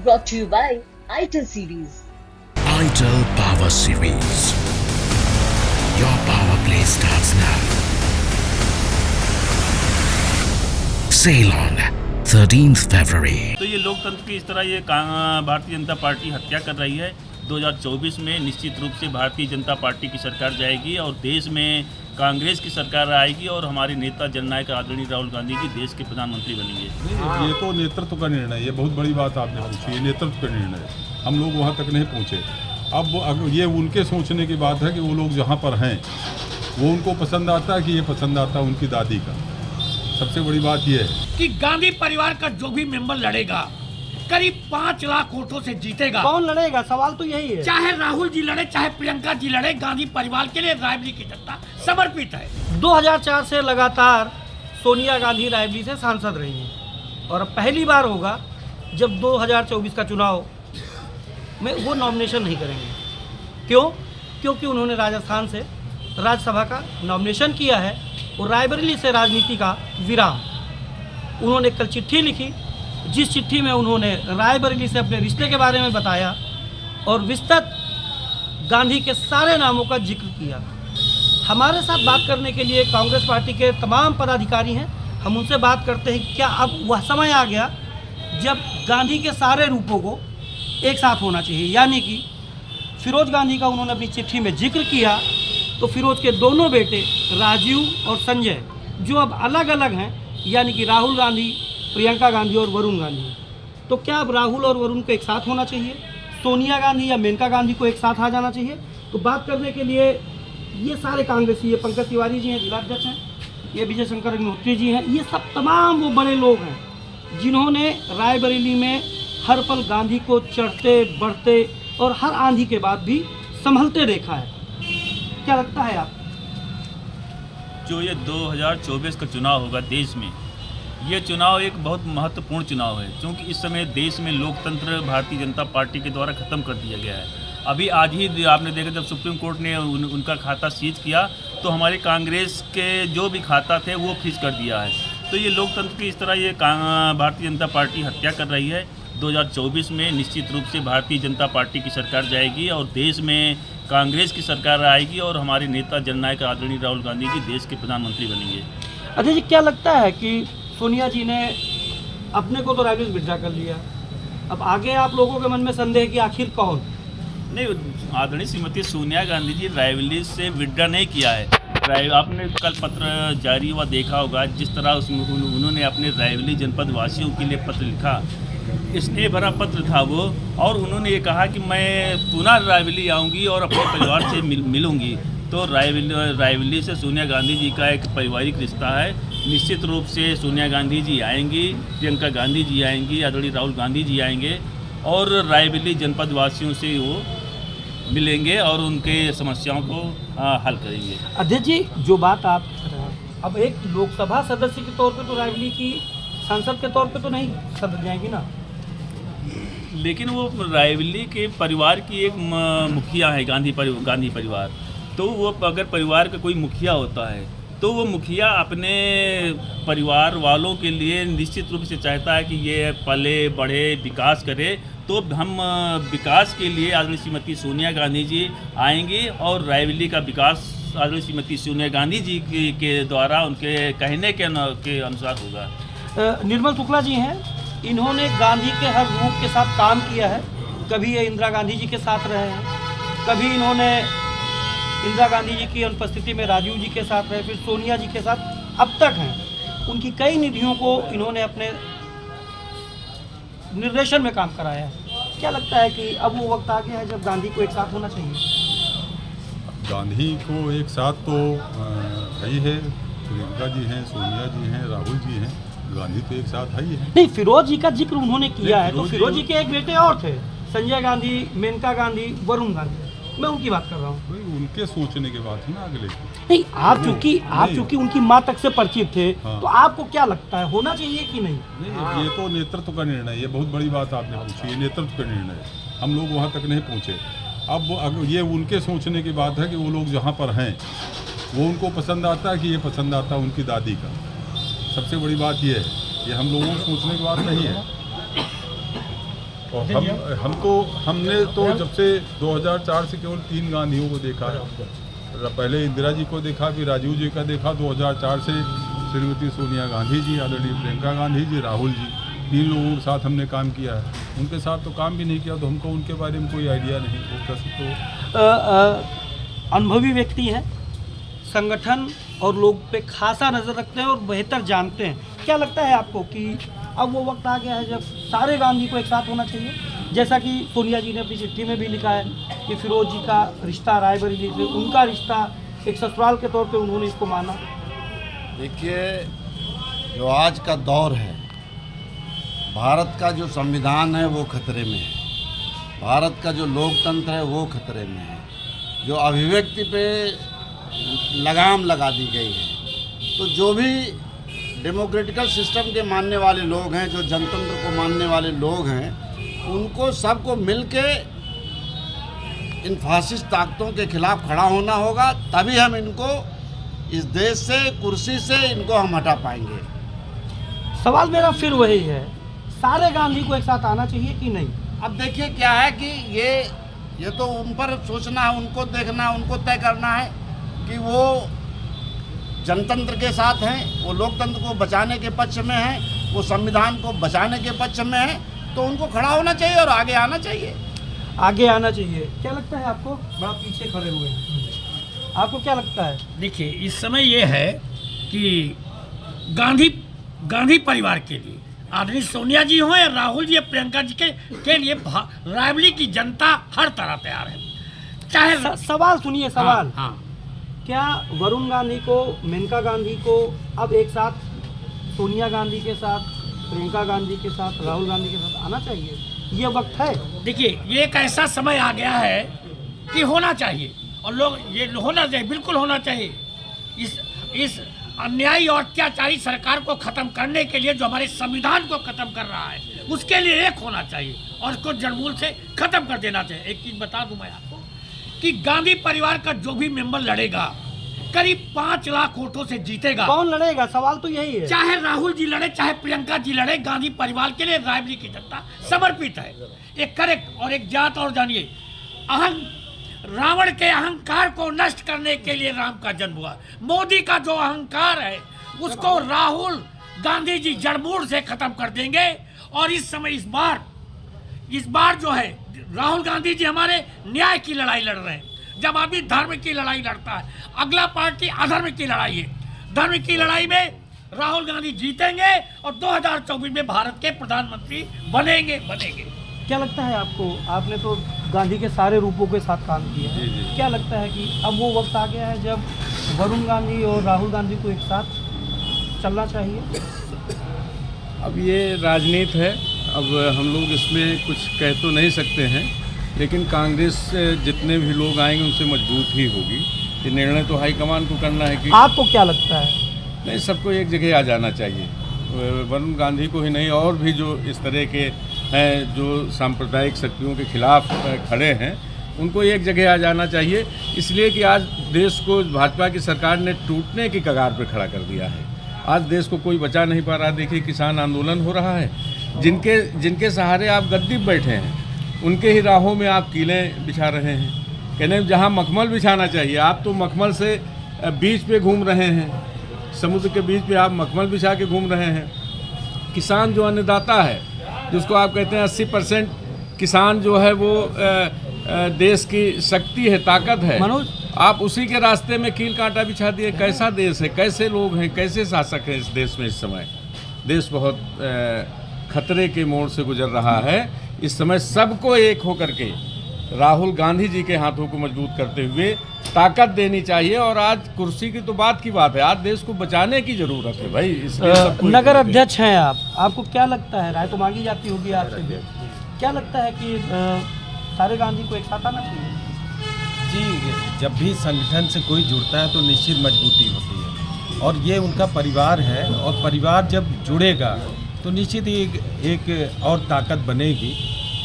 brought to you by ITIL series. ITIL Power Series. Your power play starts now. Sail on 13th February. तो ये लोकतंत्र की इस तरह ये भारतीय जनता पार्टी हत्या कर रही है। 2024 में निश्चित रूप से भारतीय जनता पार्टी की सरकार जाएगी और देश में कांग्रेस की सरकार आएगी और हमारे नेता जननायक आदरणीय राहुल गांधी जी देश के प्रधानमंत्री बनेंगे। ये तो नेतृत्व का निर्णय, ये बहुत बड़ी बात आपने पूछी। ये नेतृत्व का निर्णय है, हम लोग वहाँ तक नहीं पहुँचे। अब ये उनके सोचने की बात है कि वो लोग जहाँ पर हैं वो उनको पसंद आता है कि ये पसंद आता है उनकी दादी का। सबसे बड़ी बात ये है कि गांधी परिवार का जो भी मेंबर लड़ेगा करीब 5 लाख वोटों से जीतेगा। कौन लड़ेगा, सवाल तो यही है। चाहे राहुल जी लड़े, चाहे प्रियंका जी लड़े, गांधी परिवार के लिए रायबरेली की जनता समर्पित है। 2004 से लगातार सोनिया गांधी रायबरेली से सांसद रही हैं और अब पहली बार होगा जब 2024 का चुनाव में वो नॉमिनेशन नहीं करेंगे। क्यों? क्योंकि उन्होंने राजस्थान से राज्यसभा का नॉमिनेशन किया है और रायबरेली से राजनीति का विराम। उन्होंने कल चिट्ठी लिखी, जिस चिट्ठी में उन्होंने रायबरेली से अपने रिश्ते के बारे में बताया और विस्तृत गांधी के सारे नामों का जिक्र किया। हमारे साथ बात करने के लिए कांग्रेस पार्टी के तमाम पदाधिकारी हैं। हम उनसे बात करते हैं क्या अब वह समय आ गया जब गांधी के सारे रूपों को एक साथ होना चाहिए। यानी कि फिरोज गांधी का उन्होंने अपनी चिट्ठी में जिक्र किया तो फिरोज के दोनों बेटे राजीव और संजय जो अब अलग अलग हैं, यानी कि राहुल गांधी, प्रियंका गांधी और वरुण गांधी, तो क्या अब राहुल और वरुण को एक साथ होना चाहिए? सोनिया गांधी या मेनका गांधी को एक साथ आ जाना चाहिए? तो बात करने के लिए ये सारे कांग्रेसी, ये पंकज तिवारी जी हैं, जिलाध्यक्ष हैं, ये विजय शंकर अग्निहोत्री जी हैं, ये सब तमाम वो बड़े लोग हैं जिन्होंने रायबरेली में हर पल गांधी को चढ़ते बढ़ते और हर आंधी के बाद भी संभलते देखा है। क्या लगता है आप? जो ये 2024 का चुनाव होगा देश में, ये चुनाव एक बहुत महत्वपूर्ण चुनाव है क्योंकि इस समय देश में लोकतंत्र भारतीय जनता पार्टी के द्वारा ख़त्म कर दिया गया है। अभी आज ही आपने देखा जब सुप्रीम कोर्ट ने उनका खाता सीज किया तो हमारे कांग्रेस के जो भी खाता थे वो फ्रीज कर दिया है। तो ये लोकतंत्र की इस तरह ये भारतीय जनता पार्टी हत्या कर रही है। 2024 में निश्चित रूप से भारतीय जनता पार्टी की सरकार जाएगी और देश में कांग्रेस की सरकार आएगी और हमारे नेता जननायक आदरणीय राहुल गांधी जी देश के प्रधानमंत्री बनेंगे। अजय जी, क्या लगता है कि सोनिया जी ने अपने को तो रायबरेली विड्रा कर लिया, अब आगे आप लोगों के मन में संदेह है कि आखिर कौन? नहीं, आदरणीय श्रीमती सोनिया गांधी जी रायबरेली से विड्रा नहीं किया है। आपने कल पत्र जारी हुआ देखा होगा, जिस तरह उसमें उन्होंने अपने रायबरेली जनपद वासियों के लिए पत्र लिखा, स्नेह भरा पत्र था वो, और उन्होंने ये कहा कि मैं पुनः रायबरेली आऊँगी और अपने परिवार से मिलूँगी। तो रायबरेली से सोनिया गांधी जी का एक पारिवारिक रिश्ता है। निश्चित रूप से सोनिया गांधी जी आएंगी, प्रियंका गांधी जी आएंगी, आदरणीय राहुल गांधी जी आएंगे और रायबरेली जनपद वासियों से वो मिलेंगे और उनके समस्याओं को हल करेंगे। अध्यक्ष जी, जो बात आप अब एक लोकसभा सदस्य के तौर पे तो रायबरेली की सांसद के तौर पे तो नहीं सदस्य जाएंगी ना, लेकिन वो रायबरेली के परिवार की एक मुखिया है, गांधी परिवार। तो वो अगर परिवार का कोई मुखिया होता है तो वो मुखिया अपने परिवार वालों के लिए निश्चित रूप से चाहता है कि ये पले बढ़े, विकास करे। तो हम विकास के लिए आदरणीय श्रीमती सोनिया गांधी जी आएंगी और रायबरेली का विकास आदरणीय श्रीमती सोनिया गांधी जी के द्वारा उनके कहने के अनुसार होगा। निर्मल शुक्ला जी हैं, इन्होंने गांधी के हर रूप के साथ काम किया है। कभी ये इंदिरा गांधी जी के साथ रहे हैं, कभी इन्होंने इंदिरा गांधी जी की अनुपस्थिति में राजीव जी के साथ रहे, फिर सोनिया जी के साथ अब तक हैं। उनकी कई निधियों को इन्होंने अपने निर्देशन में काम कराया है। क्या लगता है कि अब वो वक्त आ गया है जब गांधी को एक साथ होना चाहिए? गांधी को एक साथ तो है है, प्रियंका जी हैं, सोनिया जी हैं, राहुल जी हैं, गांधी तो एक साथ है ही है। नहीं, फिरोज जी का जिक्र उन्होंने किया है, तो फिरोज जी के एक बेटे और थे, संजय गांधी, मेनका गांधी, वरुण गांधी, मैं उनकी बात कर रहा हूँ। उनके सोचने के बाद है ना अगले। नहीं, आप चूंकि उनकी माँ तक से परिचित थे, हाँ। तो आपको क्या लगता है होना चाहिए कि नहीं? नहीं, ये तो नेतृत्व का निर्णय है, ये बहुत बड़ी बात आपने पूछी। ये नेतृत्व का निर्णय है, हम लोग वहाँ तक नहीं पहुँचे। अब ये उनके सोचने की बात है कि वो लोग जहाँ पर हैं वो उनको पसंद आता है कि ये पसंद आता है उनकी दादी का। सबसे बड़ी बात ये है, ये हम लोगों को सोचने की बात नहीं है। और हमने तो जब से 2004 से केवल 3 गांधियों को देखा है। पहले इंदिरा जी को देखा, फिर राजीव जी का देखा, 2004 से श्रीमती सोनिया गांधी जी, आदरणीय प्रियंका गांधी जी, राहुल जी, 3 लोगों के साथ हमने काम किया है। उनके साथ तो काम भी नहीं किया, तो हमको उनके बारे में कोई आइडिया नहीं। वो कैसे तो अनुभवी व्यक्ति हैं, संगठन और लोग पे खासा नज़र रखते हैं और बेहतर जानते हैं। क्या लगता है आपको कि अब वो वक्त आ गया है जब सारे गांधी को एक साथ होना चाहिए, जैसा कि सोनिया जी ने अपनी चिट्ठी में भी लिखा है कि फिरोज जी का रिश्ता रायबरेली से, उनका रिश्ता एक ससुराल के तौर पे उन्होंने इसको माना। देखिए, जो आज का दौर है, भारत का जो संविधान है वो खतरे में है, भारत का जो लोकतंत्र है वो खतरे में है, जो अभिव्यक्ति पे लगाम लगा दी गई है। तो जो भी डेमोक्रेटिकल सिस्टम के मानने वाले लोग हैं, जो जनतंत्र को मानने वाले लोग हैं, उनको सबको मिलके इन फासिस्ट ताकतों के खिलाफ खड़ा होना होगा, तभी हम इनको इस देश से, कुर्सी से इनको हम हटा पाएंगे। सवाल मेरा फिर वही है, सारे गांधी को एक साथ आना चाहिए कि नहीं? अब देखिए क्या है कि ये तो उन पर सोचना है, उनको देखना, उनको तय करना है कि वो जनतंत्र के साथ हैं, वो लोकतंत्र को बचाने के पक्ष में हैं, वो संविधान को बचाने के पक्ष में हैं, तो उनको खड़ा होना चाहिए और आगे आना चाहिए। आगे आना चाहिए। क्या लगता है आपको? बड़ा पीछे खड़े हुए हैं, आपको क्या लगता है? देखिए, इस समय ये है कि गांधी परिवार के लिए आदरणीय सोनिया जी हो या राहुल जी या प्रियंका जी के लिए रायबरेली की जनता हर तरह तैयार है। चाहे सवाल सुनिए, सवाल। हाँ। क्या वरुण गांधी को, मेनका गांधी को अब एक साथ सोनिया गांधी के साथ, प्रियंका गांधी के साथ, राहुल गांधी के साथ आना चाहिए? ये वक्त है। देखिए, ये एक ऐसा समय आ गया है कि होना चाहिए, और लोग ये होना चाहिए, बिल्कुल होना चाहिए। इस अन्यायी और अत्याचारी सरकार को खत्म करने के लिए, जो हमारे संविधान को खत्म कर रहा है, उसके लिए एक होना चाहिए और उसको जड़मूल से खत्म कर देना चाहिए। एक चीज बता दूं मैं आपको कि गांधी परिवार का जो भी मेंबर लड़ेगा करीब 5 लाख वोटों से जीतेगा। कौन लड़ेगा? सवाल तो यही है। चाहे राहुल जी लड़े, चाहे प्रियंका जी लड़े, गांधी परिवार के लिए रायबरेली की जनता समर्पित है। एक करेक्ट और एक जात और जानिए, रावण के अहंकार को नष्ट करने के लिए राम का जन्म हुआ। मोदी का जो अहंकार है उसको राहुल गांधी जी जड़मूल से खत्म कर देंगे। और इस समय इस बार जो है राहुल गांधी जी हमारे न्याय की लड़ाई लड़ रहे हैं, जब आदमी धर्म की लड़ाई लड़ता है। अगला पार्टी अधर्म की लड़ाई है। धर्म की लड़ाई में राहुल गांधी जीतेंगे और 2024 में भारत के प्रधानमंत्री बनेंगे। क्या लगता है आपको? आपने तो गांधी के सारे रूपों के साथ काम किया है। क्या लगता है कि अब वो वक्त आ गया है जब वरुण गांधी और राहुल गांधी को एक साथ चलना चाहिए? अब ये राजनीति है, अब हम लोग इसमें कुछ कह तो नहीं सकते हैं, लेकिन कांग्रेस से जितने भी लोग आएंगे उनसे मजबूत ही होगी। ये निर्णय तो हाईकमान को करना है कि आपको क्या लगता है? नहीं, सबको एक जगह आ जाना चाहिए। वरुण गांधी को ही नहीं, और भी जो इस तरह के हैं जो सांप्रदायिक शक्तियों के खिलाफ खड़े हैं, उनको एक जगह आ जाना चाहिए। इसलिए कि आज देश को भाजपा की सरकार ने टूटने की कगार पर खड़ा कर दिया है। आज देश को कोई बचा नहीं पा रहा। देखिए, किसान आंदोलन हो रहा है, जिनके सहारे आप गद्दी पर बैठे हैं, उनके ही राहों में आप कीलें बिछा रहे हैं। कहने जहाँ मखमल बिछाना चाहिए, आप तो मखमल से बीच पे घूम रहे हैं, समुद्र के बीच पे आप मखमल बिछा के घूम रहे हैं। किसान जो अन्नदाता है, जिसको आप कहते हैं 80% किसान जो है वो देश की शक्ति है, ताकत है, मनोज, आप उसी के रास्ते में कील कांटा बिछा दिए। कैसा देश है, कैसे लोग हैं, कैसे शासक हैं इस देश में? इस समय देश बहुत खतरे के मोड़ से गुजर रहा है। इस समय सबको एक होकर के राहुल गांधी जी के हाथों को मजबूत करते हुए ताकत देनी चाहिए। और आज कुर्सी की तो बात की बात है, आज देश को बचाने की जरूरत है भाई। नगर अध्यक्ष हैं आप, आपको क्या लगता है? राय तो मांगी जाती होगी आपसे भी। क्या लगता है कि सारे गांधी को एक साथ आना चाहिए? जी, जब भी संगठन से कोई जुड़ता है तो निश्चित मजबूती होती है, और ये उनका परिवार है, और परिवार जब जुड़ेगा तो निश्चित एक और ताकत बनेगी।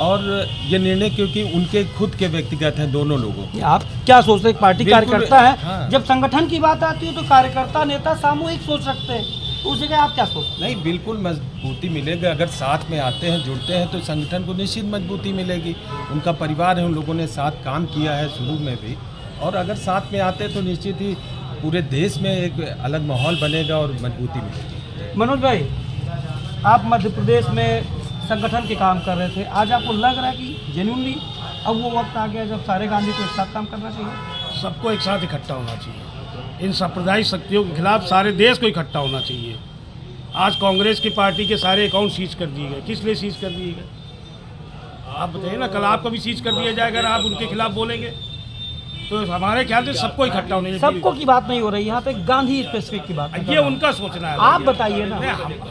और ये निर्णय क्योंकि उनके खुद के व्यक्तिगत हैं दोनों लोगों के। आप क्या सोचते हैं? पार्टी कार्यकर्ता है, हाँ। जब संगठन की बात आती है तो कार्यकर्ता नेता सामूहिक सोच रखते हैं, तो उस जगह आप क्या सोचते नहीं, बिल्कुल मजबूती मिलेगी। अगर साथ में आते हैं, जुड़ते हैं, तो संगठन को निश्चित मजबूती मिलेगी। उनका परिवार है, उन लोगों ने साथ काम किया है शुरू में भी, और अगर साथ में आते हैं तो निश्चित ही पूरे देश में एक अलग माहौल बनेगा और मजबूती मिलेगी। मनोज भाई, आप मध्य प्रदेश में संगठन के काम कर रहे थे, आज आपको लग रहा है कि जेन्युइनली अब वो वक्त आ गया जब सारे गांधी को एक साथ काम करना चाहिए? सबको एक साथ इकट्ठा होना चाहिए। इन सांप्रदायिक शक्तियों के खिलाफ सारे देश को इकट्ठा होना चाहिए। आज कांग्रेस की पार्टी के सारे अकाउंट सीज कर दिए गए। किस लिए सीज कर दिए गए आप बताइए ना। कल आपको भी सीज कर दिया जाएगा अगर आप उनके खिलाफ बोलेंगे। तो हमारे ख्याल से सबको इकट्ठा होने सबको की बात नहीं हो रही, यहाँ पे गांधी स्पेसिफिक की बात। ये उनका सोचना है। आप बताइए ना।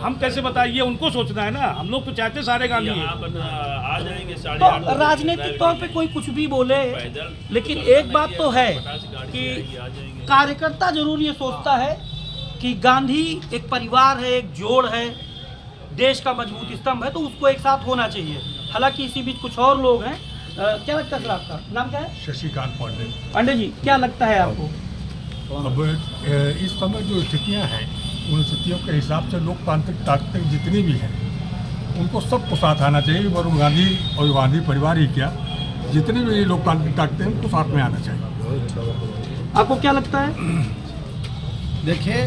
हम कैसे बताइए, उनको सोचना है ना। हम लोग तो चाहते सारे गांधी हैं। आ जाएंगे तो राजनीतिक तौर पे कोई कुछ भी बोले, लेकिन एक बात तो है कि कार्यकर्ता जरूर ये सोचता है कि गांधी एक परिवार है, एक जोड़ है, देश का मजबूत स्तंभ है, तो उसको एक साथ होना चाहिए। हालांकि इसी बीच कुछ और लोग हैं। क्या लगता है सर, आपका नाम क्या है? शशिकांत पांडे। पांडे जी, क्या लगता है आपको? अब इस समय जो स्थितियां हैं, उन स्थितियों के हिसाब से लोकतांत्रिक ताकतें जितनी भी हैं, उनको सबको साथ आना चाहिए। वरुण गांधी और गांधी परिवार ही क्या, जितनी भी लोकतांत्रिक ताकतें उनको साथ में आना चाहिए। आपको क्या लगता है? देखिए,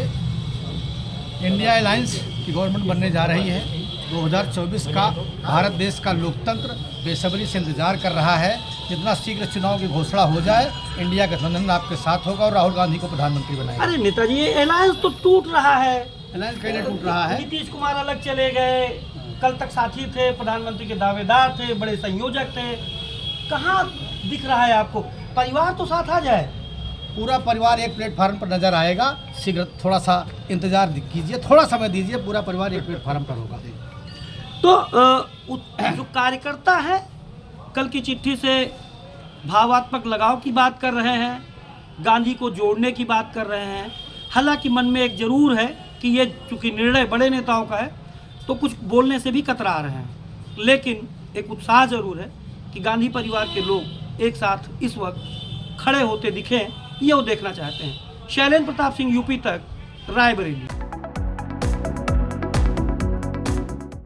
इंडिया अलायंस की गवर्नमेंट बनने जा रही है। 2024 का भारत देश का लोकतंत्र बेसब्री से इंतजार कर रहा है। जितना शीघ्र चुनाव की घोषणा हो जाए, इंडिया गठबंधन आपके साथ होगा और राहुल गांधी को प्रधानमंत्री बनाएगा। अरे नेताजी, ये अलायंस तो टूट रहा है। अलायंस कहीं टूट रहा है। नीतीश कुमार अलग चले गए, कल तक साथी थे, प्रधानमंत्री के दावेदार थे, बड़े संयोजक थे। कहाँ दिख रहा है आपको? परिवार तो साथ आ जाए। पूरा परिवार एक प्लेटफार्म पर नजर आएगा। शीघ्र थोड़ा सा इंतजार कीजिए, थोड़ा समय दीजिए, पूरा परिवार एक प्लेटफार्म पर होगा। तो जो कार्यकर्ता है, कल की चिट्ठी से भावात्मक लगाव की बात कर रहे हैं, गांधी को जोड़ने की बात कर रहे हैं। हालांकि मन में एक जरूर है कि ये चूँकि निर्णय बड़े नेताओं का है, तो कुछ बोलने से भी कतरा रहे हैं, लेकिन एक उत्साह जरूर है कि गांधी परिवार के लोग एक साथ इस वक्त खड़े होते दिखें, ये वो देखना चाहते हैं। शैलेंद्र प्रताप सिंह, यूपी तक, रायबरेली।